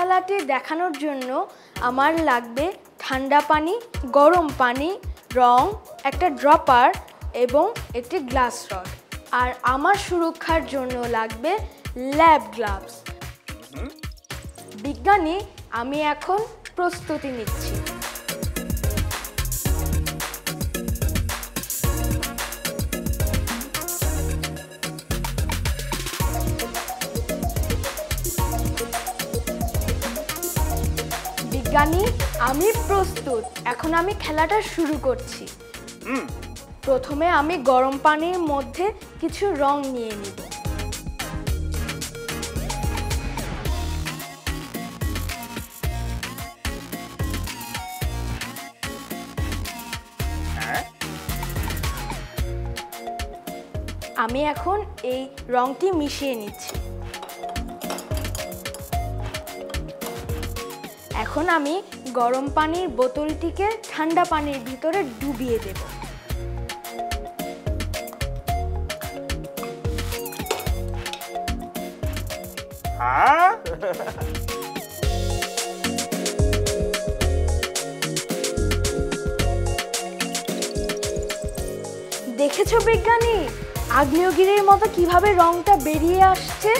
খেলাটি দেখানোর জন্য আমার লাগবে ঠান্ডা পানি, গরম পানি, রং, একটা ড্রপার এবং একটি গ্লাস রড। আর আমার সুরক্ষার জন্য লাগবে ল্যাব গ্লাভস। বিজ্ঞানী, আমি এখন প্রস্তুতি নিচ্ছি। বিজ্ঞানী, আমি প্রস্তুত। এখন আমি খেলাটা শুরু করছি। প্রথমে আমি গরম পানির মধ্যে কিছু রং নিয়ে নিব। আমি এখন এই রংটি মিশিয়ে নিচ্ছি। এখন আমি গরম পানির বোতলটিকে ঠান্ডা পানির ভিতরে ডুবিয়ে দেব। দেখেছো বিজ্ঞানী, আগ্নেয়গিরির মতো কিভাবে রংটা বেরিয়ে আসছে?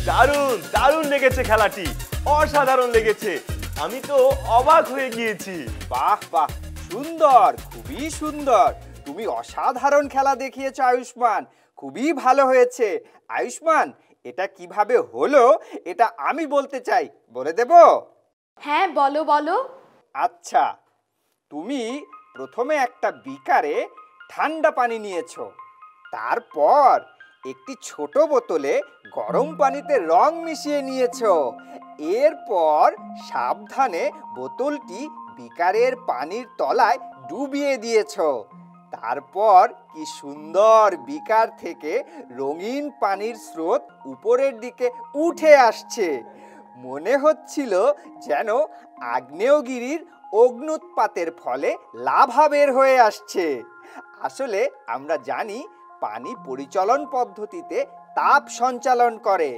দারুণ দারুণ লেগেছে খেলাটি, অসাধারণ লেগেছে। আমি তো অবাক হয়ে গিয়েছি। বাহ বাহ, সুন্দর, খুবই সুন্দর। তুমি অসাধারণ খেলা দেখিয়েছো আয়ুষ্মান, খুবই ভালো হয়েছে। আয়ুষ্মান, এটা কিভাবে হলো এটা আমি বলতে চাই, বলে দেব? হ্যাঁ, বলো বলো। আচ্ছা, তুমি প্রথমে একটা বিকারে ঠান্ডা পানি নিয়েছো, তারপর একটি ছোট বোতলে গরম পানিতে রং মিশিয়ে নিয়েছো। এরপর সাবধানে বোতলটি বিকারের পানির তলায় ডুবিয়ে দিয়েছো। তারপর কি সুন্দর বিকার থেকে রঙিন পানির স্রোত উপরের দিকে উঠে আসছে। মনে হচ্ছিল যেন আগ্নেয়গিরির অগ্ন্যুৎপাতের ফলে লাভা বের হয়ে আসছে। আসলে আমরা জানি পানি পরিচলন পদ্ধতিতে তাপ সঞ্চালন করে,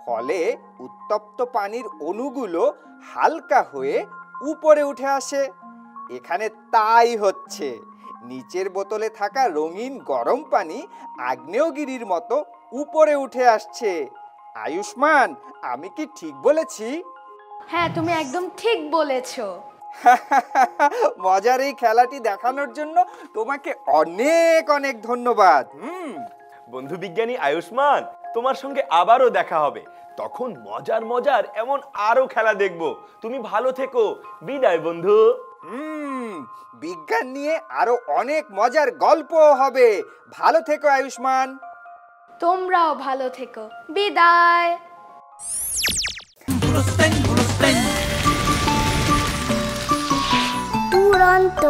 ফলে উত্তপ্ত পানির অণুগুলো হালকা হয়ে উপরে উঠে আসে। এখানে তাই হচ্ছে। নিচের বোতলে থাকা রঙিন গরম পানি আগ্নেয়গিরির মতো উপরে উঠে আসছে। আয়ুষ্মান, আমি কি ঠিক বলেছি? হ্যাঁ, তুমি একদম ঠিক বলেছো। মজার এই খেলাটি দেখানোর জন্য তোমাকে অনেক অনেক ধন্যবাদ। বন্ধু বিজ্ঞানী আয়ুষ্মান, তোমার সঙ্গে আবারও দেখা হবে। তখন মজার মজার এমন আরো খেলা দেখবো। তুমি ভালো থেকো। বিদায় বন্ধু। বিজ্ঞান নিয়ে আরো অনেক মজার গল্প হবে। ভালো থেকো আয়ুষ্মান। তোমরাও ভালো থেকো। বিদায়। দুরন্ত।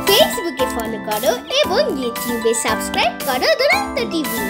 ফেসবুকে ফলো করো এবং ইউটিউবে সাবস্ক্রাইব করো দুরন্ত টিভি।